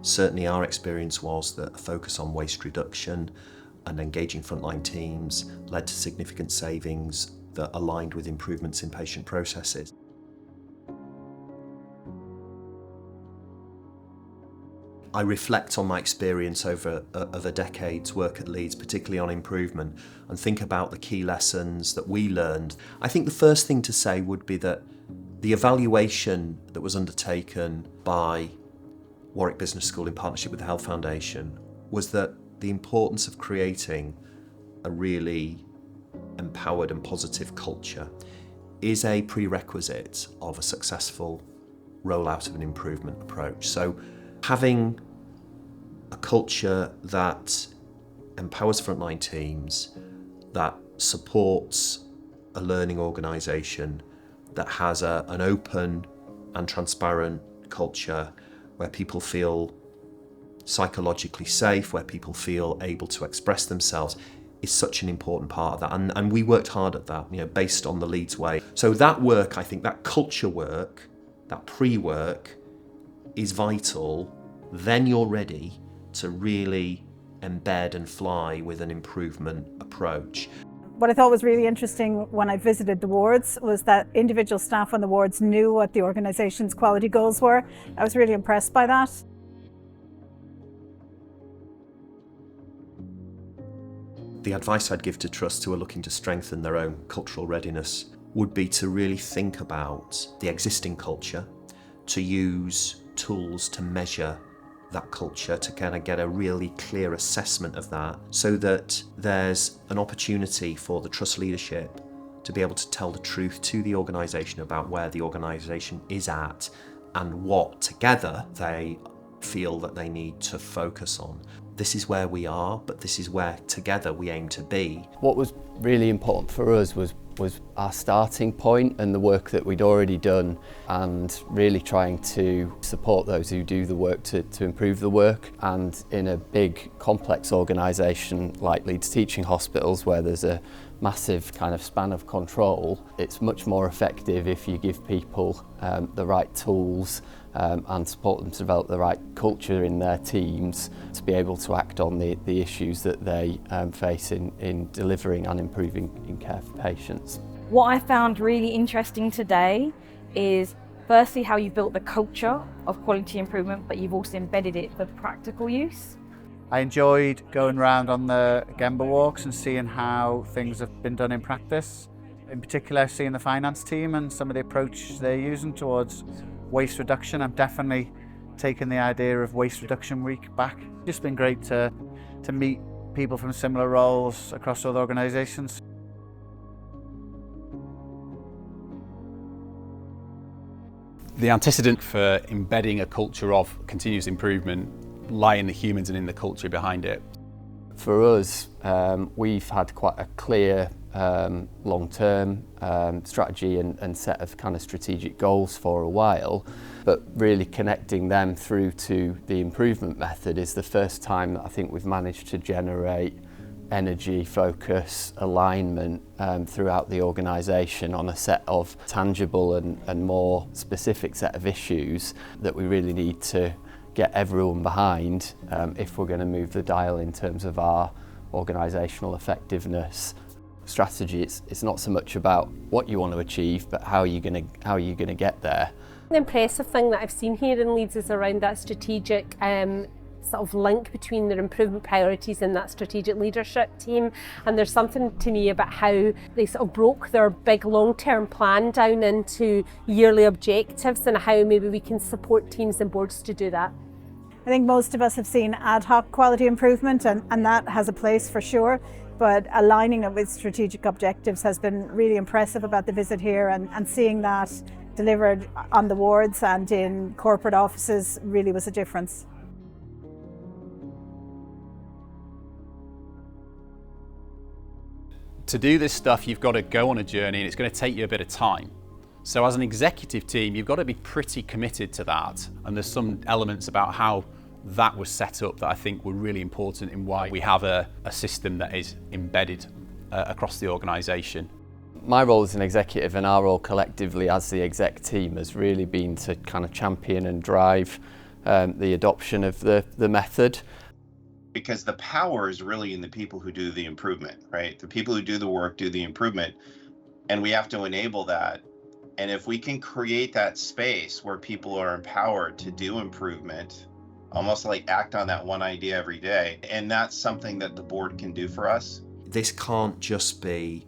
Certainly our experience was that a focus on waste reduction and engaging frontline teams led to significant savings that aligned with improvements in patient processes. I reflect on my experience over a decade's work at Leeds, particularly on improvement, and think about the key lessons that we learned. I think the first thing to say would be that the evaluation that was undertaken by Warwick Business School in partnership with the Health Foundation was that the importance of creating a really empowered and positive culture is a prerequisite of a successful rollout of an improvement approach. So having a culture that empowers frontline teams, that supports a learning organisation, that has an open and transparent culture where people feel psychologically safe, where people feel able to express themselves, is such an important part of that. And we worked hard at that, based on the Leeds way. So that work, I think, that culture work, that pre-work is vital. Then you're ready to really embed and fly with an improvement approach. What I thought was really interesting when I visited the wards was that individual staff on the wards knew what the organisation's quality goals were. I was really impressed by that. The advice I'd give to trusts who are looking to strengthen their own cultural readiness would be to really think about the existing culture, to use tools to measure that culture, to kind of get a really clear assessment of that, so that there's an opportunity for the trust leadership to be able to tell the truth to the organisation about where the organisation is at and what together they feel that they need to focus on. This is where we are, but this is where together we aim to be. What was really important for us was our starting point and the work that we'd already done, and really trying to support those who do the work to improve the work. And in a big complex organisation like Leeds Teaching Hospitals, where there's a massive kind of span of control, it's much more effective if you give people the right tools and support them to develop the right culture in their teams to be able to act on the issues that they face in delivering and improving in care for patients. What I found really interesting today is firstly how you built the culture of quality improvement, but you've also embedded it for practical use. I enjoyed going around on the Gemba walks and seeing how things have been done in practice. In particular, seeing the finance team and some of the approach they're using towards waste reduction. I'm definitely taking the idea of Waste Reduction Week back. It's just been great to meet people from similar roles across other organisations. The antecedent for embedding a culture of continuous improvement lie in the humans and in the culture behind it. For us, we've had quite a clear long-term strategy and set of kind of strategic goals for a while, but really connecting them through to the improvement method is the first time that I think we've managed to generate energy, focus, alignment throughout the organisation on a set of tangible and more specific set of issues that we really need to get everyone behind if we're going to move the dial in terms of our organisational effectiveness. Strategy, it's not so much about what you want to achieve, but how are you going to get there. The impressive thing that I've seen here in Leeds is around that strategic sort of link between their improvement priorities and that strategic leadership team. And there's something to me about how they sort of broke their big long-term plan down into yearly objectives and how maybe we can support teams and boards to do that. I think most of us have seen ad hoc quality improvement and that has a place for sure, but aligning it with strategic objectives has been really impressive about the visit here, and seeing that delivered on the wards and in corporate offices really was a difference. To do this stuff, you've got to go on a journey and it's going to take you a bit of time. So as an executive team, you've got to be pretty committed to that. And there's some elements about how that was set up that I think were really important in why we have a system that is embedded across the organisation. My role as an executive and our role collectively as the exec team has really been to kind of champion and drive the adoption of the method. Because the power is really in the people who do the improvement, right? The people who do the work do the improvement, and we have to enable that. And if we can create that space where people are empowered to do improvement, almost like act on that one idea every day, and that's something that the board can do for us. This can't just be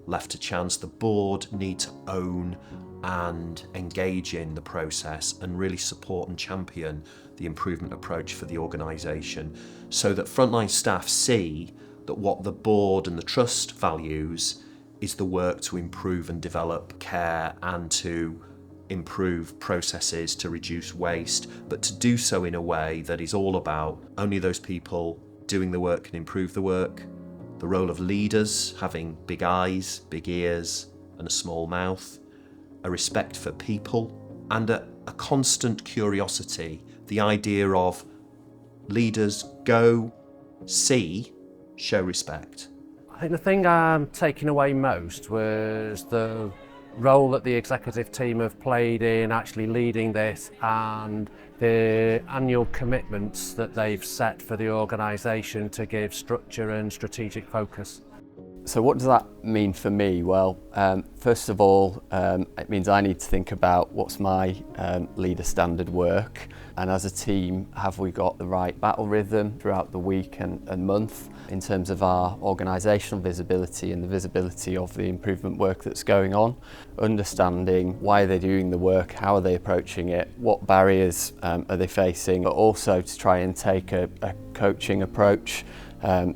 left to chance. The board need to own and engage in the process and really support and champion the improvement approach for the organisation, so that frontline staff see that what the board and the trust values is the work to improve and develop care and to improve processes to reduce waste, but to do so in a way that is all about only those people doing the work can improve the work, the role of leaders having big eyes, big ears and a small mouth, a respect for people, and a constant curiosity, the idea of leaders go, see, show respect. I think the thing I'm taking away most was the role that the executive team have played in actually leading this, and the annual commitments that they've set for the organisation to give structure and strategic focus. So what does that mean for me? Well, first of all, it means I need to think about what's my leader standard work, and as a team, have we got the right battle rhythm throughout the week and month in terms of our organisational visibility and the visibility of the improvement work that's going on, understanding why they're doing the work, how are they approaching it, what barriers are they facing, but also to try and take a coaching approach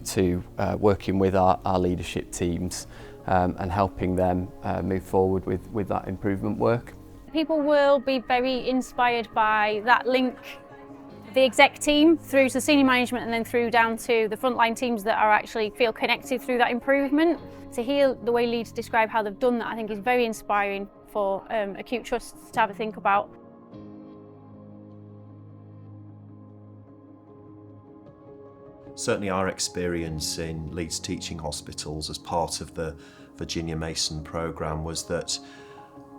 to working with our leadership teams and helping them move forward with that improvement work. People will be very inspired by that link, the exec team through to senior management and then through down to the frontline teams that are actually feel connected through that improvement. To hear the way Leeds describe how they've done that, I think is very inspiring for acute trusts to have a think about. Certainly our experience in Leeds Teaching Hospitals as part of the Virginia Mason programme was that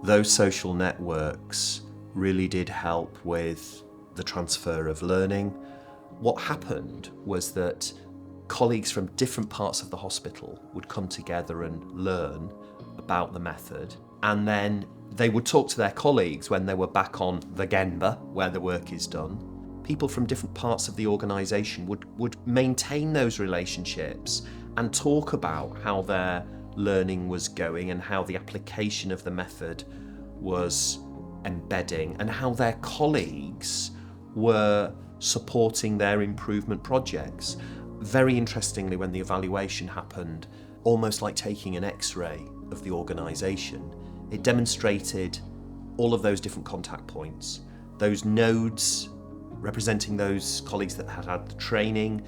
those social networks really did help with the transfer of learning. What happened was that colleagues from different parts of the hospital would come together and learn about the method, and then they would talk to their colleagues when they were back on the Gemba, where the work is done. People from different parts of the organisation would maintain those relationships and talk about how their learning was going and how the application of the method was embedding and how their colleagues were supporting their improvement projects. Very interestingly, when the evaluation happened, almost like taking an X-ray of the organisation, it demonstrated all of those different contact points, those nodes representing those colleagues that had had the training,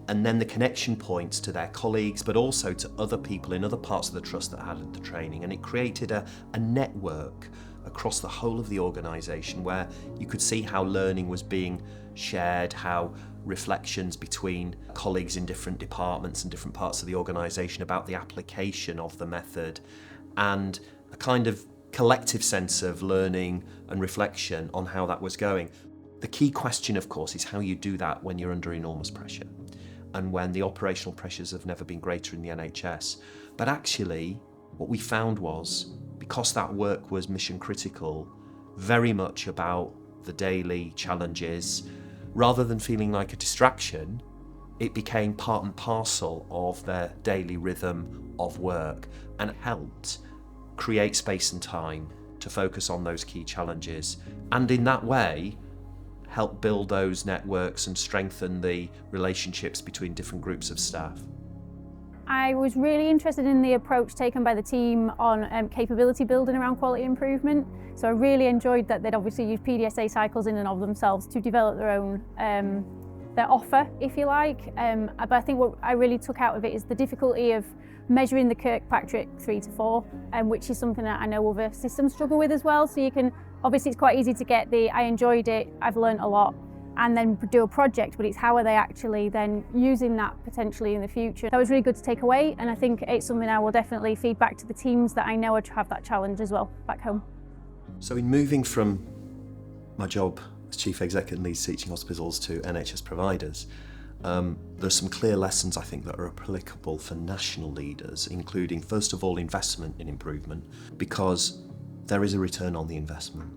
and then the connection points to their colleagues, but also to other people in other parts of the trust that had the training. And it created a network across the whole of the organisation where you could see how learning was being shared, how reflections between colleagues in different departments and different parts of the organisation about the application of the method, and a kind of collective sense of learning and reflection on how that was going. The key question, of course, is how you do that when you're under enormous pressure and when the operational pressures have never been greater in the NHS. But actually, what we found was, because that work was mission critical, very much about the daily challenges, rather than feeling like a distraction, it became part and parcel of their daily rhythm of work and helped create space and time to focus on those key challenges. And in that way, help build those networks and strengthen the relationships between different groups of staff. I was really interested in the approach taken by the team on capability building around quality improvement. So I really enjoyed that they'd obviously used PDSA cycles in and of themselves to develop their own their offer, if you like. But I think what I really took out of it is the difficulty of measuring the Kirkpatrick 3 to 4, which is something that I know other systems struggle with as well. So you can, obviously it's quite easy to get the I enjoyed it, I've learned a lot, and then do a project, but it's how are they actually then using that potentially in the future. That was really good to take away, and I think it's something I will definitely feed back to the teams that I know have that challenge as well back home. So in moving from my job as as Chief Executive in Leeds Teaching Hospitals to NHS Providers, there's some clear lessons I think that are applicable for national leaders, including first of all investment in improvement, because there is a return on the investment.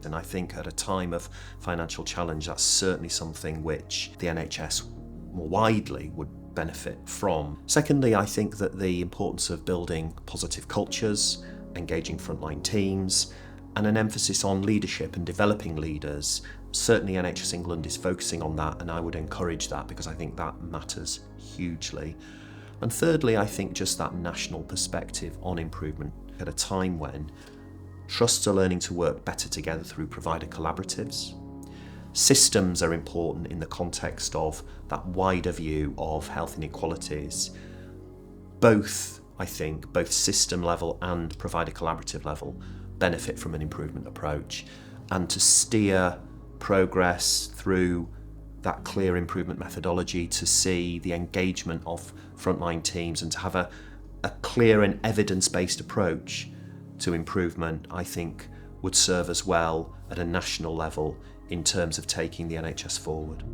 And I think at a time of financial challenge, that's certainly something which the NHS more widely would benefit from. Secondly, I think that the importance of building positive cultures, engaging frontline teams, and an emphasis on leadership and developing leaders. Certainly NHS England is focusing on that, and I would encourage that because I think that matters hugely. And thirdly, I think just that national perspective on improvement at a time when trusts are learning to work better together through provider collaboratives. Systems are important in the context of that wider view of health inequalities. Both, I think, both system level and provider collaborative level benefit from an improvement approach. And to steer progress through that clear improvement methodology, to see the engagement of frontline teams and to have a clear and evidence-based approach to improvement, I think would serve us well at a national level in terms of taking the NHS forward.